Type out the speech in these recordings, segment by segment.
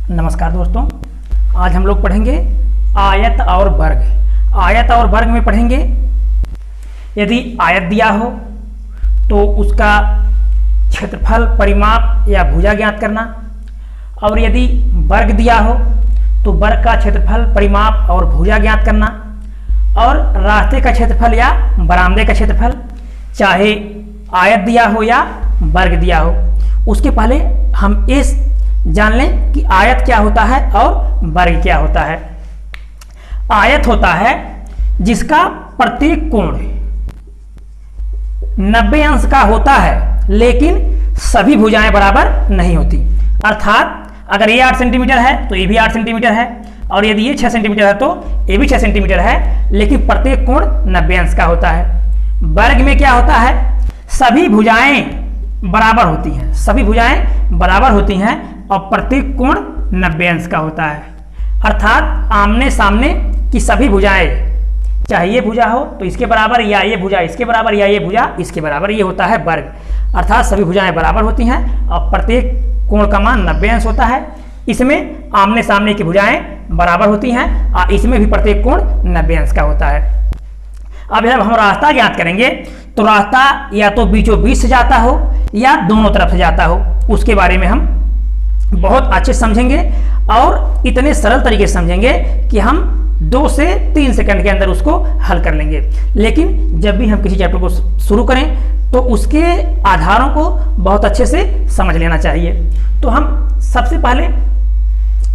नमस्कार दोस्तों, आज हम लोग पढ़ेंगे आयत और वर्ग। आयत और वर्ग में पढ़ेंगे यदि आयत दिया हो तो उसका क्षेत्रफल, परिमाप या भुजा ज्ञात करना, और यदि वर्ग दिया हो तो वर्ग का क्षेत्रफल, परिमाप और भुजा ज्ञात करना, और रास्ते का क्षेत्रफल या बरामदे का क्षेत्रफल, चाहे आयत दिया हो या वर्ग दिया हो। उसके पहले हम इस जान लें कि आयत क्या होता है और वर्ग क्या होता है। आयत होता है जिसका प्रत्येक कोण 90 अंश का होता है, लेकिन सभी भुजाएं बराबर नहीं होती। अर्थात अगर ये 8 सेंटीमीटर है तो ये भी 8 सेंटीमीटर है, और यदि ये 6 सेंटीमीटर है तो ये भी 6 सेंटीमीटर है, लेकिन प्रत्येक कोण 90 अंश का होता है। वर्ग में क्या होता है, सभी भुजाएं बराबर होती हैं, सभी भुजाएं बराबर होती हैं और प्रत्येक कोण 90 अंश का होता है। अर्थात आमने सामने की सभी भुजाएं, चाहे ये भुजा हो तो इसके बराबर, या ये भुजा इसके बराबर, या ये भुजा इसके बराबर, ये होता है वर्ग। अर्थात सभी भुजाएं बराबर होती हैं और प्रत्येक कोण का मान 90 अंश होता है। इसमें आमने सामने की भुजाएं बराबर होती हैं और इसमें भी प्रत्येक कोण 90 अंश का होता है। अब जब हम रास्ता ज्ञात करेंगे तो रास्ता या तो बीचों बीच से जाता हो या दोनों तरफ से जाता हो, उसके बारे में हम बहुत अच्छे समझेंगे और इतने सरल तरीके से समझेंगे कि हम 2 से 3 सेकंड के अंदर उसको हल कर लेंगे। लेकिन जब भी हम किसी चैप्टर को शुरू करें तो उसके आधारों को बहुत अच्छे से समझ लेना चाहिए। तो हम सबसे पहले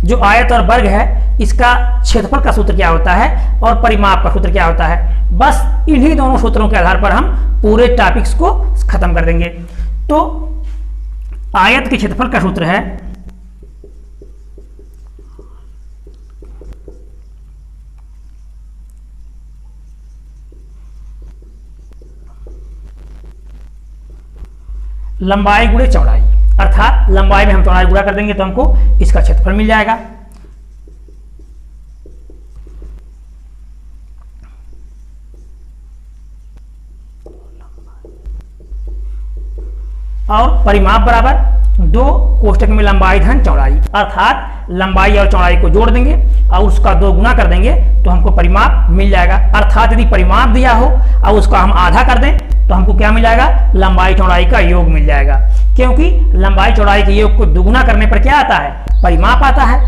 जो आयत और वर्ग है, इसका क्षेत्रफल का सूत्र क्या होता है और परिमाप का सूत्र क्या होता है, बस इन्हीं दोनों सूत्रों के आधार पर हम पूरे टॉपिक्स को खत्म कर देंगे। तो आयत के क्षेत्रफल का सूत्र है लंबाई गुणे चौड़ाई। अर्थात लंबाई में हम चौड़ाई गुणा कर देंगे तो हमको इसका क्षेत्रफल मिल जाएगा। और परिमाप बराबर 2 कोष्टक में लंबाई धन चौड़ाई। अर्थात लंबाई और चौड़ाई को जोड़ देंगे और उसका 2 गुना कर देंगे तो हमको परिमाप मिल जाएगा। अर्थात यदि परिमाप दिया हो और उसका हम आधा कर दें तो हमको क्या मिल जाएगा, लंबाई चौड़ाई का योग मिल जाएगा। क्योंकि लंबाई चौड़ाई के योग को दुगुना करने पर क्या आता है, परिमाप आता है,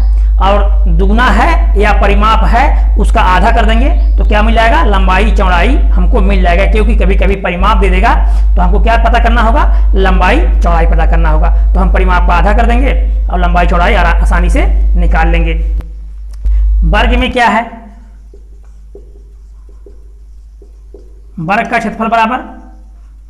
और दुगुना है या परिमाप है उसका आधा कर देंगे तो क्या मिल जाएगा, लंबाई चौड़ाई हमको मिल जाएगा। क्योंकि कभी कभी परिमाप दे देगा तो हमको क्या पता करना होगा, लंबाई चौड़ाई पता करना होगा। तो हम परिमाप का आधा कर देंगे और लंबाई चौड़ाई आसानी से निकाल लेंगे। वर्ग में क्या है, वर्ग का क्षेत्रफल बराबर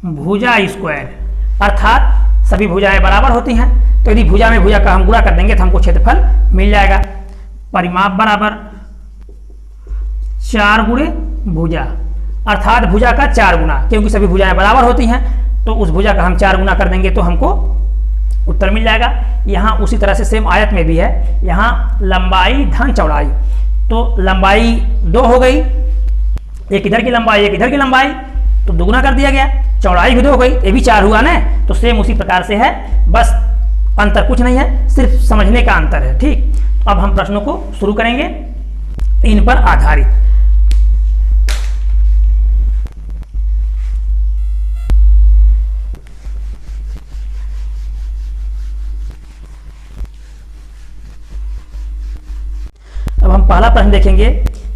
भुजा स्क्वायर। अर्थात सभी भुजाएं बराबर होती हैं, तो यदि भुजा में भुजा का हम गुणा कर देंगे तो हमको क्षेत्रफल मिल जाएगा। परिमाप बराबर 4 गुणे भुजा। अर्थात भुजा का 4 गुना, क्योंकि सभी भुजाएं बराबर होती हैं तो उस भुजा का हम 4 गुना कर देंगे तो हमको उत्तर मिल जाएगा। यहाँ उसी तरह से सेम आयत में भी है, यहाँ लंबाई धन चौड़ाई, तो लंबाई 2 हो गई, एक इधर की लंबाई एक इधर की लंबाई, तो दुगुना कर दिया गया। चौड़ाई भी 2 हो गई, ये भी 4 हुआ ना, तो सेम उसी प्रकार से है, बस अंतर कुछ नहीं है, सिर्फ समझने का अंतर है। ठीक, अब हम प्रश्नों को शुरू करेंगे इन पर आधारित। अब हम पहला प्रश्न देखेंगे,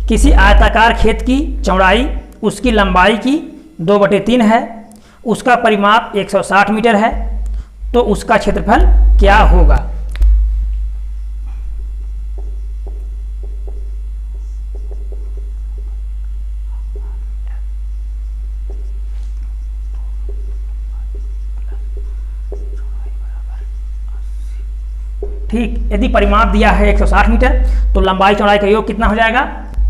किसी आयताकार खेत की चौड़ाई उसकी लंबाई की 2/3 है, उसका परिमाप 160 मीटर है, तो उसका क्षेत्रफल क्या होगा। ठीक, यदि परिमाप दिया है 160 मीटर तो लंबाई चौड़ाई का योग कितना हो जाएगा,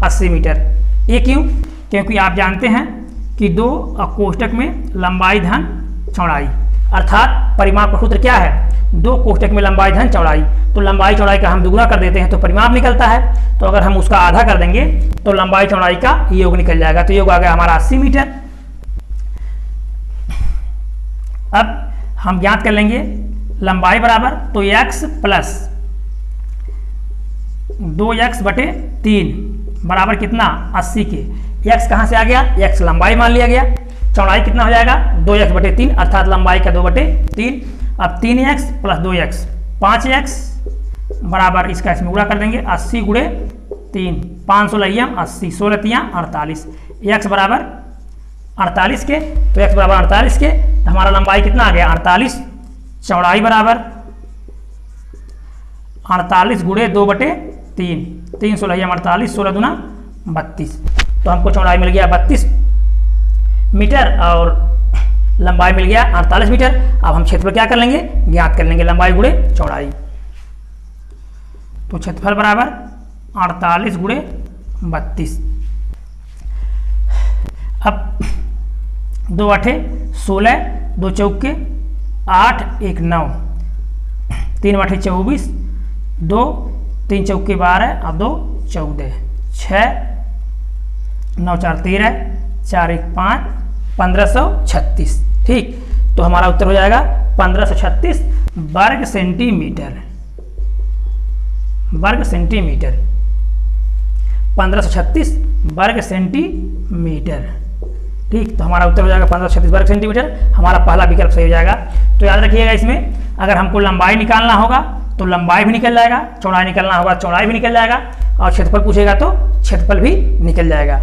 80 मीटर। ये क्यों, क्योंकि आप जानते हैं कि 2 कोष्टक में लंबाई धन चौड़ाई, अर्थात परिमाप का सूत्र क्या है, 2 कोष्टक में लंबाई धन चौड़ाई, तो लंबाई चौड़ाई का हम दुगुना कर देते हैं तो परिमाप निकलता है, तो अगर हम उसका आधा कर देंगे तो लंबाई चौड़ाई का योग निकल जाएगा। तो योग आ गया हमारा 80 मीटर। अब हम ज्ञात कर लेंगे लंबाई बराबर, तो x प्लस 2x/3 बराबर कितना 80 के। x कहाँ से आ गया, x लंबाई मान लिया गया। चौड़ाई कितना हो जाएगा 2x/3 अर्थात लंबाई का 2/3। अब 3x + 2x 5x बराबर इसका इसमें गुणा कर देंगे 80 × 3 5 16 80 16 3 48 x बराबर 48 के। तो x बराबर 48 के तो हमारा लंबाई कितना आ गया 48, चौड़ाई बराबर 48 × 2/3 3 16 48 16 दूना 32। तो हमको चौड़ाई मिल गया 32 मीटर और लंबाई मिल गया 48 मीटर। अब हम क्षेत्रफल क्या कर लेंगे, ज्ञात कर लेंगे लंबाई गुणे चौड़ाई। तो क्षेत्रफल बराबर 48 × 32। अब 2 8 16 2 चौके 8 1 9 3 8 24 2 3 चौके 12 और 2 14 6 9 4 13 4 1 5 1536। ठीक, तो हमारा उत्तर हो जाएगा 1536 वर्ग सेंटीमीटर। 1536 वर्ग सेंटीमीटर। ठीक, तो हमारा उत्तर हो जाएगा 1536 वर्ग सेंटीमीटर। हमारा पहला विकल्प सही हो जाएगा। तो याद रखिएगा इसमें अगर हमको लंबाई निकालना होगा तो लंबाई भी निकल जाएगा, चौड़ाई निकालना होगा चौड़ाई भी निकल जाएगा, और क्षेत्रफल पूछेगा तो क्षेत्रफल भी निकल जाएगा।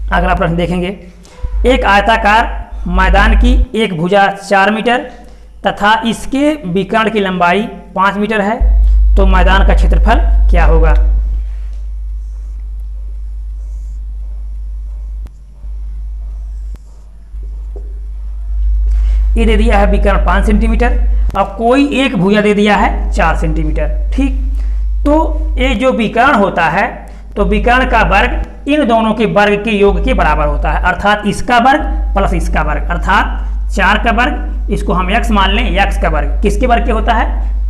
अगला प्रश्न देखेंगे। एक आयताकार मैदान की एक भुजा 4 मीटर तथा इसके विकर्ण की लंबाई 5 मीटर है, तो मैदान का क्षेत्रफल क्या होगा। ये दे दिया है विकर्ण 5 सेंटीमीटर और कोई एक भुजा दे दिया है 4 सेंटीमीटर। ठीक, तो ये जो विकर्ण होता है तो विकर्ण का वर्ग इन दोनों के वर्ग के योग के बराबर होता है, अर्थात इसका वर्ग प्लस इसका वर्ग, अर्थात 4 का वर्ग इसको हम x मान लें, x का वर्ग किसके वर्ग के होता है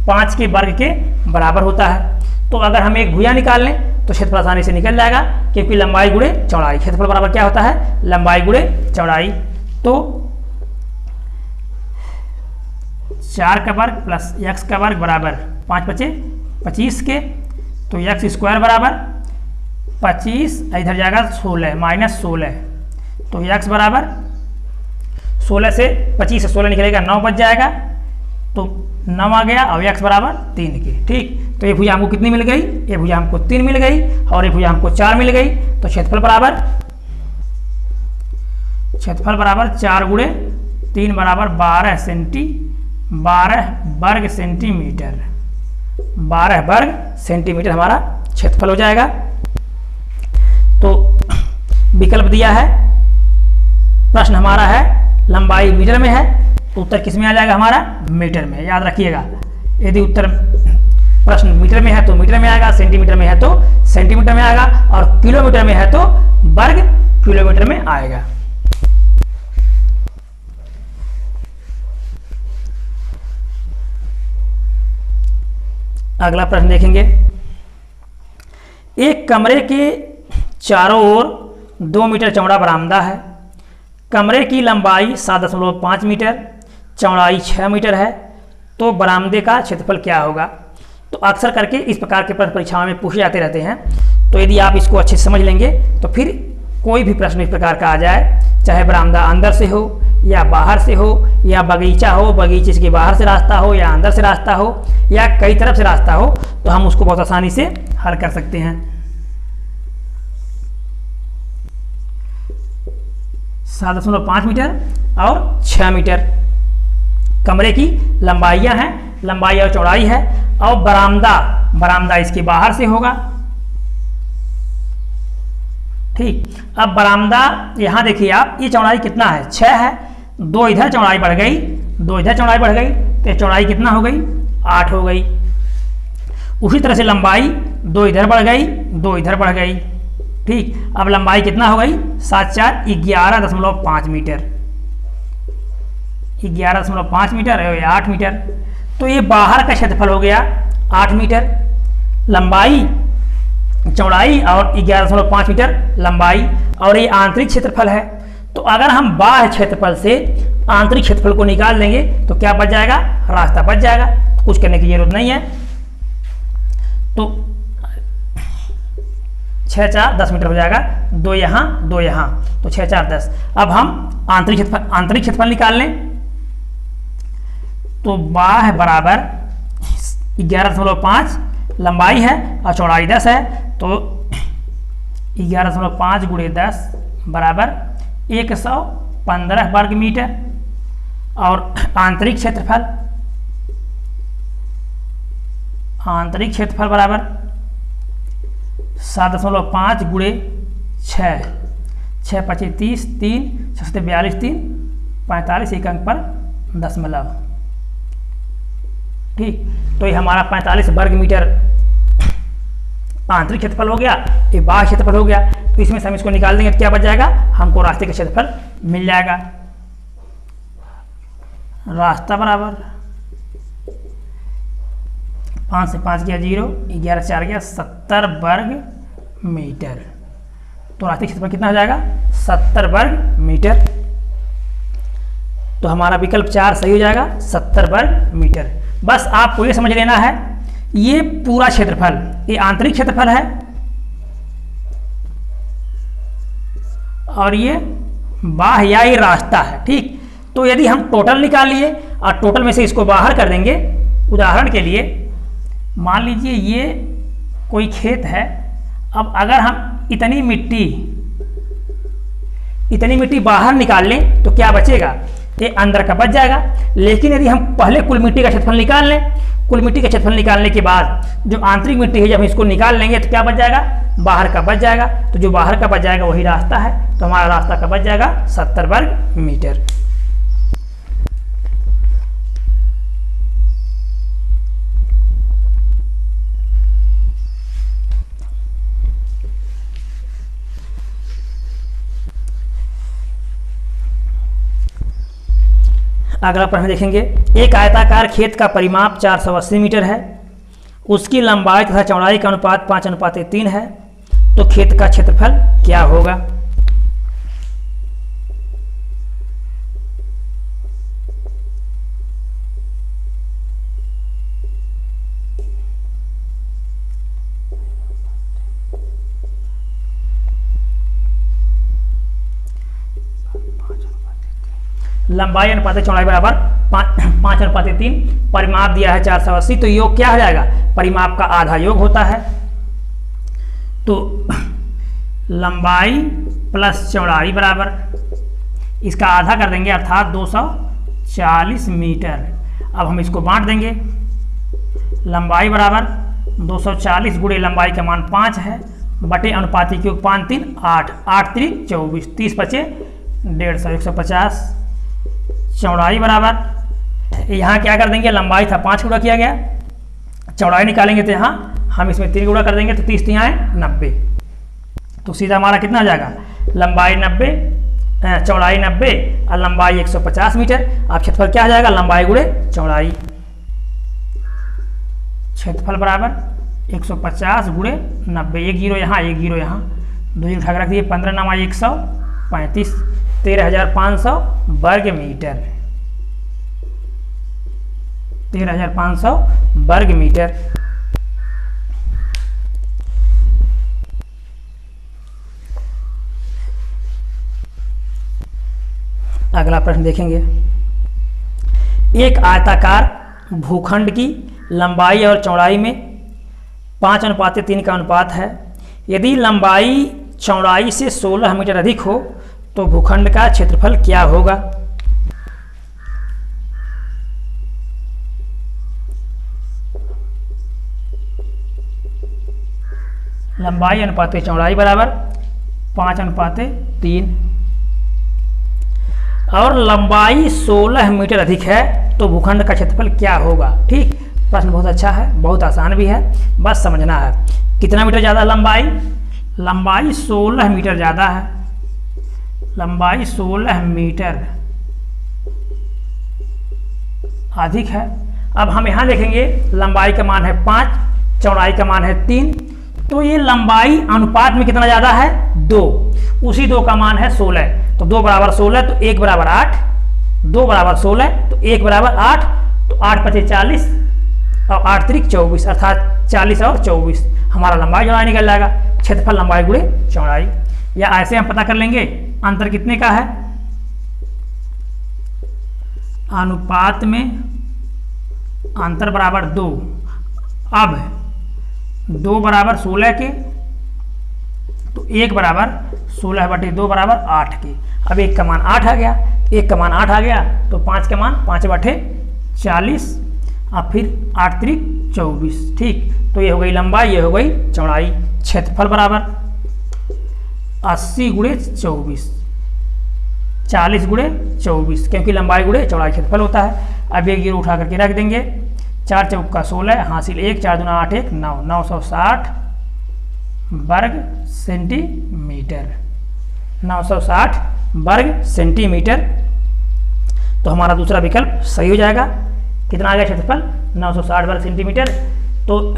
5 के वर्ग के बराबर होता है। तो अगर हम एक भुजा निकाल लें तो क्षेत्रफल आसानी से निकल जाएगा, क्योंकि लंबाई गुणे चौड़ाई, क्षेत्रफल बराबर क्या होता है लंबाई गुणे चौड़ाई। तो 4 का वर्ग प्लस x का वर्ग बराबर 5 × 5 = 25 के, तो x² बराबर 25 इधर जाएगा 16 - 16, तो x बराबर 16 से 25 से 16 निकलेगा 9 बच जाएगा, तो 9 आ गया और x बराबर 3 के। ठीक, तो ये भुजा हमको कितनी मिल गई, ये भुजा हमको 3 मिल गई और ये भुजा हमको 4 मिल गई। तो क्षेत्रफल बराबर 4 × 3 बराबर 12 वर्ग सेंटीमीटर। 12 वर्ग सेंटीमीटर हमारा क्षेत्रफल हो जाएगा। तो विकल्प दिया है, प्रश्न हमारा है लंबाई मीटर में है, तो उत्तर किस में आ जाएगा हमारा मीटर में। याद रखिएगा, यदि उत्तर प्रश्न मीटर में है तो मीटर में आएगा, सेंटीमीटर में है तो सेंटीमीटर में आएगा, और किलोमीटर में है तो वर्ग किलोमीटर में आएगा। अगला प्रश्न देखेंगे। एक कमरे के चारों ओर 2 मीटर चौड़ा बरामदा है। कमरे की लंबाई 7.5 मीटर, चौड़ाई 6 मीटर है, तो बरामदे का क्षेत्रफल क्या होगा। तो अक्सर करके इस प्रकार के प्रश्न परीक्षाओं में पूछे जाते रहते हैं, तो यदि आप इसको अच्छे से समझ लेंगे तो फिर कोई भी प्रश्न इस प्रकार का आ जाए, चाहे बरामदा अंदर से हो या बाहर से हो, या बगीचा हो, बगीचे के बाहर से रास्ता हो या अंदर से रास्ता हो, या कई तरफ से रास्ता हो, तो हम उसको बहुत आसानी से हल कर सकते हैं। 7.5 मीटर और 6 मीटर कमरे की लंबाइयां हैं, लंबाई और चौड़ाई है, और बरामदा इसके बाहर से होगा। ठीक, अब बरामदा यहाँ देखिए आप, ये चौड़ाई कितना है 6 है, 2 इधर चौड़ाई बढ़ गई, 2 इधर चौड़ाई बढ़ गई, तो चौड़ाई कितना हो गई 8 हो गई। उसी तरह से लंबाई 2 इधर बढ़ गई, 2 इधर बढ़ गई। ठीक, अब लंबाई कितना हो गई 7 4 11.5 मीटर, 11.5 मीटर और 8 मीटर। तो ये बाहर का क्षेत्रफल हो गया 8 मीटर, लंबाई चौड़ाई और 11.5 मीटर लंबाई, और ये आंतरिक क्षेत्रफल है। तो अगर हम बाह्य क्षेत्रफल से आंतरिक क्षेत्रफल को निकाल लेंगे तो क्या बच जाएगा, रास्ता बच जाएगा, कुछ करने की जरूरत नहीं है। तो 6 4 10 मीटर हो जाएगा, 2 यहाँ 2 यहाँ, तो 6 4 10। अब हम आंतरिक क्षेत्रफल निकाल लें तो बाह्य बराबर 11.5 लंबाई है और चौड़ाई 10 है, तो 11.5 गुणे 10 बराबर 115 वर्ग मीटर। और आंतरिक क्षेत्रफल बराबर 7.5 गुणे 6, 6 25 30, 3 6 42, 3 45, एक अंक पर दशमलव। ठीक, तो ये हमारा 45 वर्ग मीटर आंतरिक क्षेत्रफल हो गया, ये बाह्य क्षेत्रफल हो गया। तो इसमें से हम इसको निकाल देंगे तो क्या बच जाएगा, हमको रास्ते का क्षेत्रफल मिल जाएगा। रास्ता बराबर 5 से 5 गया 0, 11 4 गया 70 वर्ग मीटर। तो रास्ते का क्षेत्रफल कितना हो जाएगा, 70 वर्ग मीटर। तो हमारा विकल्प 4 सही हो जाएगा, 70 वर्ग मीटर। बस आपको ये समझ लेना है, ये पूरा क्षेत्रफल ये आंतरिक क्षेत्रफल है और ये बाह्य या ये रास्ता है। ठीक, तो यदि हम टोटल निकाल लिए और टोटल में से इसको बाहर कर देंगे, उदाहरण के लिए मान लीजिए ये कोई खेत है। अब अगर हम इतनी मिट्टी बाहर निकाल लें तो क्या बचेगा, ये अंदर का बच जाएगा। लेकिन यदि हम पहले कुल मिट्टी का क्षेत्रफल निकाल लें, कुल मिट्टी का क्षेत्रफल निकालने के बाद जो आंतरिक मिट्टी है जब हम इसको निकाल लेंगे तो क्या बच जाएगा, बाहर का बच जाएगा। तो जो बाहर का बच जाएगा वही रास्ता है, तो हमारा रास्ता का बच जाएगा 70 वर्ग मीटर। अगला प्रश्न देखेंगे, एक आयताकार खेत का परिमाप 480 मीटर है, उसकी लंबाई तथा चौड़ाई का अनुपात 5:3 है, तो खेत का क्षेत्रफल क्या होगा। लंबाई अनुपात चौड़ाई बराबर 5:3, परिमाप दिया है 480, तो योग क्या हो जाएगा, परिमाप का आधा योग होता है। तो लंबाई प्लस चौड़ाई बराबर इसका आधा कर देंगे अर्थात 240 मीटर। अब हम इसको बांट देंगे, लंबाई बराबर 240 गुणे लंबाई का मान 5 है बटे अनुपातिक योग 5 3 8, 8 3 24, 30 बचे 150, 150। चौड़ाई बराबर यहाँ क्या कर देंगे, लंबाई था 5 गुणा किया गया, चौड़ाई निकालेंगे तो यहाँ हम इसमें 3 गुणा कर देंगे तो 30 3 आए 90। तो सीधा हमारा कितना हो जाएगा, लंबाई 90, चौड़ाई 90 और लंबाई 150 मीटर। अब क्षेत्रफल क्या आ जाएगा, लंबाई गुणे चौड़ाई। क्षेत्रफल बराबर 150 गुणे 90, 1 0 यहाँ 1 0 यहाँ, 2 उठा के रख दिए, 15 9 135, 13,500 वर्ग मीटर, 13,500 वर्ग मीटर। अगला प्रश्न देखेंगे, एक आयताकार भूखंड की लंबाई और चौड़ाई में 5:3 का अनुपात है। यदि लंबाई चौड़ाई से 16 मीटर अधिक हो तो भूखंड का क्षेत्रफल क्या होगा। लंबाई अनुपात चौड़ाई बराबर 5:3 और लंबाई 16 मीटर अधिक है तो भूखंड का क्षेत्रफल क्या होगा। ठीक, प्रश्न बहुत अच्छा है, बहुत आसान भी है, बस समझना है। कितना मीटर ज़्यादा लंबाई, लंबाई 16 मीटर ज़्यादा है, लंबाई 16 मीटर अधिक है। अब हम यहाँ देखेंगे लंबाई का मान है 5, चौड़ाई का मान है 3, तो ये लंबाई अनुपात में कितना ज़्यादा है 2, उसी 2 का मान है 16। तो 2 बराबर 16 तो 1 बराबर 8, 2 बराबर 16 तो 1 बराबर 8, तो 8 पचे 40 और 8 त्रिक 24, अर्थात 40 और 24 हमारा लंबाई चौड़ाई निकल जाएगा। क्षेत्रफल लंबाई गुणे चौड़ाई, या ऐसे हम पता कर लेंगे अंतर कितने का है, अनुपात में अंतर बराबर 2। अब 2 बराबर 16 के तो 1 बराबर 16/2 बराबर 8 के। अब 1 का मान 8 आ गया, 1 का मान 8 आ गया तो 5 का मान 5/40, अब फिर 8 त्रिक 24। ठीक, तो ये हो गई लंबाई, ये हो गई चौड़ाई। क्षेत्रफल बराबर 80 गुणे 24, 40 गुणे 24, क्योंकि लंबाई गुणे चौड़ाई क्षेत्रफल होता है। अब एक जीरो उठा करके रख देंगे, 4 चौका 16 हासिल 1, 4 दूना 8 1 9, 960 वर्ग सेंटीमीटर, 960 वर्ग सेंटीमीटर। तो हमारा दूसरा विकल्प सही हो जाएगा। कितना आ गया क्षेत्रफल, 960 वर्ग सेंटीमीटर। तो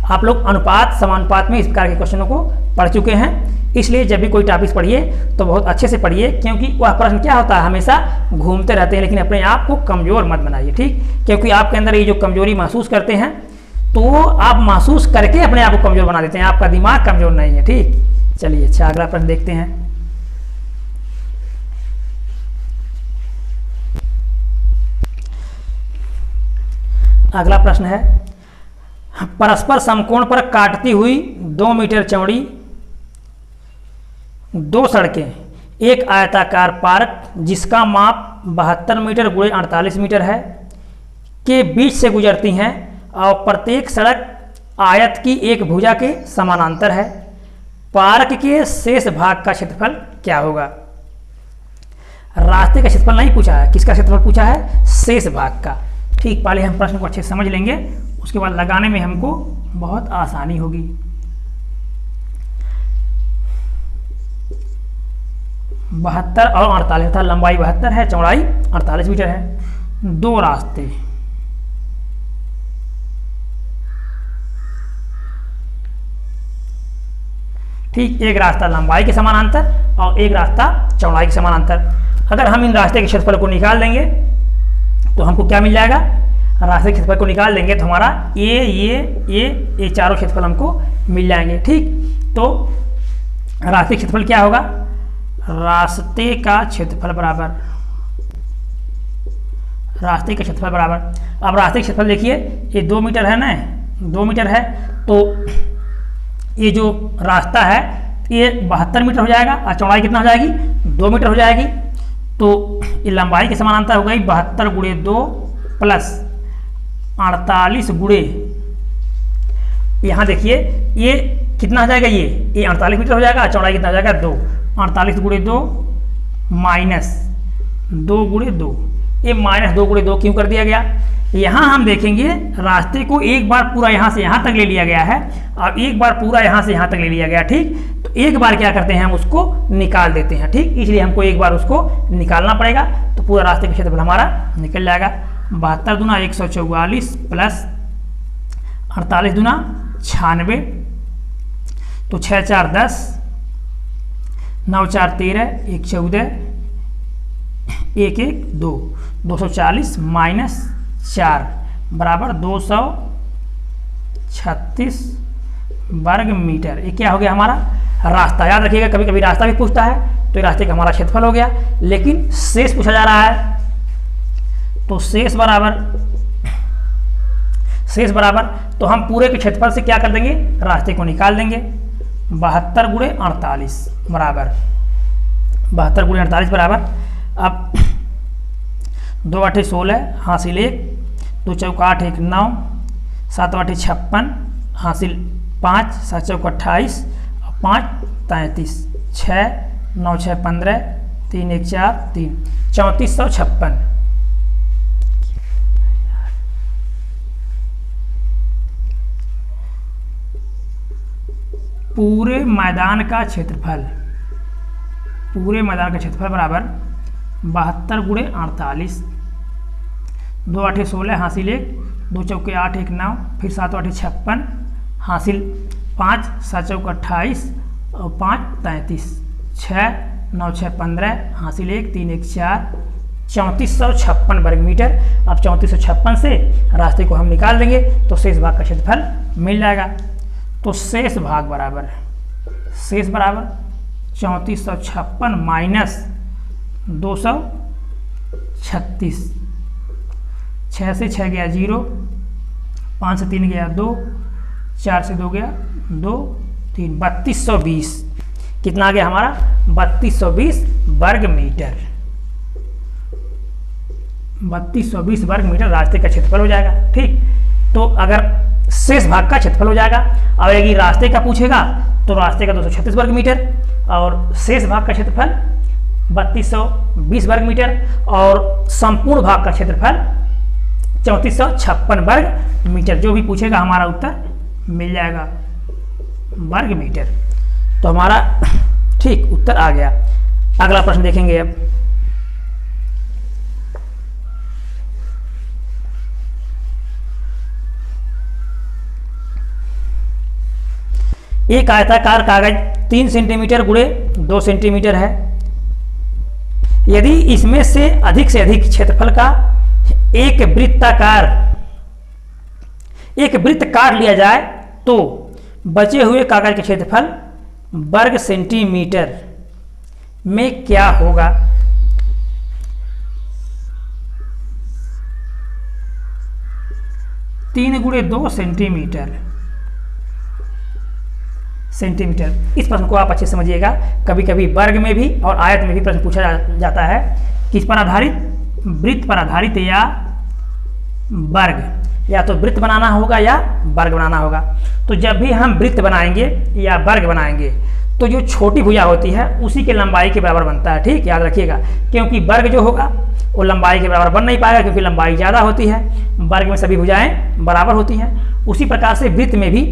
आप लोग अनुपात समानुपात में इस प्रकार के क्वेश्चनों को पढ़ चुके हैं, इसलिए जब भी कोई टॉपिक पढ़िए तो बहुत अच्छे से पढ़िए, क्योंकि वह प्रश्न क्या होता है हमेशा घूमते रहते हैं, लेकिन अपने आप को कमज़ोर मत बनाइए। ठीक, क्योंकि आपके अंदर ये जो कमजोरी महसूस करते हैं तो आप महसूस करके अपने आप को कमज़ोर बना देते हैं, आपका दिमाग कमज़ोर नहीं है। ठीक, चलिए अच्छा अगला प्रश्न देखते हैं। अगला प्रश्न है, परस्पर समकोण पर काटती हुई 2 मीटर चौड़ी 2 सड़कें एक आयताकार पार्क जिसका माप 72 मीटर गुणे 48 मीटर है के बीच से गुजरती हैं और प्रत्येक सड़क आयत की एक भुजा के समानांतर है। पार्क के शेष भाग का क्षेत्रफल क्या होगा। रास्ते का क्षेत्रफल नहीं पूछा है, किसका क्षेत्रफल पूछा है, शेष भाग का। ठीक, पहले हम प्रश्न को अच्छे से समझ लेंगे, उसके बाद लगाने में हमको बहुत आसानी होगी। बहत्तर और 48 था, लंबाई 72 है, चौड़ाई 48 मीटर है। 2 रास्ते, ठीक, एक रास्ता लंबाई के समानांतर और एक रास्ता चौड़ाई के समानांतर। अगर हम इन रास्ते के क्षेत्रफल को निकाल देंगे तो हमको क्या मिल जाएगा, रास्ते के क्षेत्रफल को निकाल देंगे तो हमारा ये चारों क्षेत्रफल हमको मिल जाएंगे। ठीक, तो रास्ते का क्षेत्रफल क्या होगा, रास्ते का क्षेत्रफल बराबर, रास्ते का क्षेत्रफल बराबर, अब रास्ते का क्षेत्रफल देखिए ये 2 मीटर है ना, 2 मीटर है, तो ये जो रास्ता है ये 72 मीटर हो जाएगा और चौड़ाई कितना हो जाएगी, 2 मीटर हो जाएगी। तो ये लंबाई के समानांतर हो गई 72 गुणे 2 प्लस 48 गुणे, यहाँ देखिए ये कितना हो जाएगा, ये 48 मीटर हो जाएगा, चौड़ाई कितना हो जाएगा 2, 48 गुणे 2 माइनस 2 गुणे 2, ये माइनस 2 गुणे 2 क्यों कर दिया गया। यहाँ हम देखेंगे रास्ते को एक बार पूरा यहाँ से यहाँ तक ले लिया गया है और एक बार पूरा यहाँ से यहाँ तक ले लिया गया। ठीक, तो एक बार क्या करते हैं हम उसको निकाल देते हैं। ठीक, इसलिए हमको एक बार उसको निकालना पड़ेगा, तो पूरा रास्ते का क्षेत्रफल हमारा निकल जाएगा 72 दूना 144 प्लस 48 दूना 96, तो 6 4 10, 9 4 13, 1 14, 1 1 2, 240 माइनस 4 बराबर 236 वर्ग मीटर। ये क्या हो गया हमारा रास्ता। याद रखिएगा कभी कभी रास्ता भी पूछता है, तो ये रास्ते का हमारा क्षेत्रफल हो गया, लेकिन शेष पूछा जा रहा है, तो शेष बराबर तो हम पूरे के क्षेत्रफल से क्या कर देंगे, रास्ते को निकाल देंगे। 72 गुणे 48 बराबर 72 गुणे 48 बराबर, अब 2 8 16 हासिल 1, 2 चौका 8 1 9, 7 8 56 हासिल 5, 7 चौका 28 और 5 33, 6 9 6 15, 3 1 4 3, 3456। पूरे मैदान का क्षेत्रफल बराबर 72 गुणे 48, 2 8 16 हासिल 1, 2 चौके 8 1 9, फिर 7 8 56 हासिल 5, 7 चौका 28 और 5 33, 6 9 6 15, हासिल 1, 3 1 4, 3456 वर्ग मीटर। अब 3456 से रास्ते को हम निकाल देंगे तो शेष भाग का क्षेत्रफल मिल जाएगा। तो शेष बराबर 3456 माइनस 236, 6 से 6 गया 0, 5 से 3 गया 2, 4 से 2 गया 2, 3, 3220। कितना आ गया हमारा? 3220 वर्ग मीटर। 3220 वर्ग मीटर रास्ते का क्षेत्रफल हो जाएगा। ठीक, तो अगर शेष भाग का क्षेत्रफल हो जाएगा, और यदि रास्ते का पूछेगा तो रास्ते का 236 वर्ग मीटर और शेष भाग का क्षेत्रफल 3220 वर्ग मीटर और संपूर्ण भाग का क्षेत्रफल 3456 वर्ग मीटर। जो भी पूछेगा हमारा उत्तर मिल जाएगा वर्ग मीटर। तो हमारा ठीक उत्तर आ गया। अगला प्रश्न देखेंगे अब। एक आयताकार कागज 3 सेंटीमीटर गुणे 2 सेंटीमीटर है। यदि इसमें से अधिक क्षेत्रफल का एक वृत्त काट लिया जाए तो बचे हुए कागज के क्षेत्रफल वर्ग सेंटीमीटर में क्या होगा? तीन गुणे 2 सेंटीमीटर। इस प्रश्न को आप अच्छे से समझिएगा। कभी कभी वर्ग में भी और आयत में भी प्रश्न पूछा जाता है। किस पर आधारित? वृत्त पर आधारित या वर्ग, या तो वृत्त बनाना होगा या वर्ग बनाना होगा। तो जब भी हम वृत्त बनाएंगे या वर्ग बनाएंगे तो जो छोटी भुजा होती है उसी के लंबाई के बराबर बनता है। ठीक, याद रखिएगा, क्योंकि वर्ग जो होगा वो लंबाई के बराबर बन नहीं पाएगा, क्योंकि लंबाई ज़्यादा होती है। वर्ग में सभी भुजाएं बराबर होती हैं। उसी प्रकार से वृत्त में भी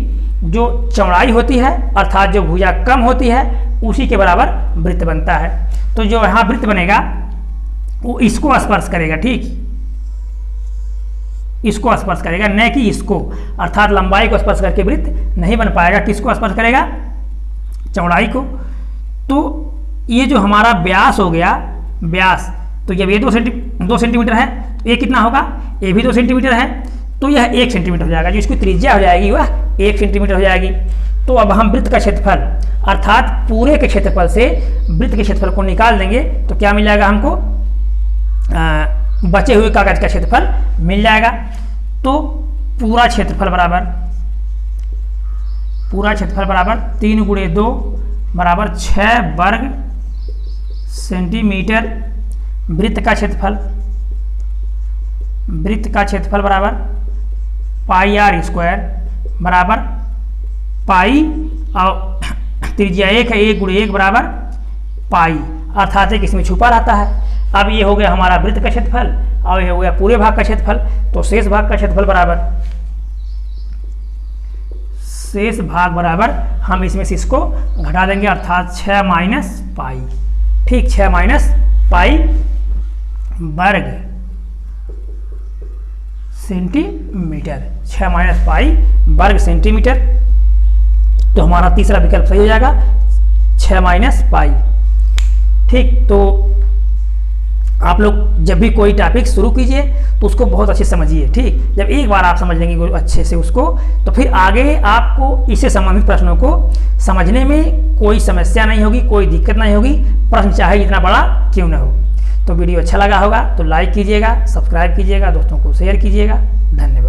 जो चौड़ाई होती है, अर्थात जो भुजा कम होती है, उसी के बराबर वृत्त बनता है। तो जो यहाँ वृत्त बनेगा वो इसको स्पर्श करेगा। ठीक, इसको स्पर्श करेगा, न कि इसको, अर्थात लंबाई को स्पर्श करके वृत्त नहीं बन पाएगा। किसको स्पर्श करेगा? चौड़ाई को। तो ये जो हमारा व्यास हो गया, व्यास, तो जब ये 2 सेंटीमीटर है तो ये कितना होगा? ये भी 2 सेंटीमीटर है, तो यह 1 सेंटीमीटर हो जाएगा। जो इसकी त्रिज्या हो जाएगी वह 1 सेंटीमीटर हो जाएगी। तो अब हम वृत्त का क्षेत्रफल, अर्थात पूरे के क्षेत्रफल से वृत्त के क्षेत्रफल को निकाल देंगे तो क्या मिल जाएगा हमको? बचे हुए कागज का क्षेत्रफल मिल जाएगा। तो पूरा क्षेत्रफल बराबर 3 गुणे 2 बराबर 6 वर्ग सेंटीमीटर। वृत्त का क्षेत्रफल बराबर पाई आर स्क्वायर बराबर पाई, और त्रिज्या 1 है, 1 गुणे 1 बराबर पाई, अर्थात एक इसमें छुपा रहता है। अब ये हो गया हमारा वृत्त का क्षेत्रफल और ये हो गया पूरे भाग का क्षेत्रफल। तो शेष भाग का क्षेत्रफल बराबर हम इसमें से इसको घटा देंगे, अर्थात 6 माइनस पाई। ठीक, 6 माइनस पाई वर्ग सेंटीमीटर। 6 माइनस पाई वर्ग सेंटीमीटर। तो हमारा तीसरा विकल्प सही हो जाएगा, 6 माइनस पाई। ठीक, तो आप लोग जब भी कोई टॉपिक शुरू कीजिए तो उसको बहुत अच्छे से समझिए। ठीक, जब एक बार आप समझ लेंगे अच्छे से उसको, तो फिर आगे आपको इससे संबंधित प्रश्नों को समझने में कोई समस्या नहीं होगी, कोई दिक्कत नहीं होगी, प्रश्न चाहे जितना बड़ा क्यों न हो। तो वीडियो अच्छा लगा होगा तो लाइक कीजिएगा, सब्सक्राइब कीजिएगा, दोस्तों को शेयर कीजिएगा। धन्यवाद।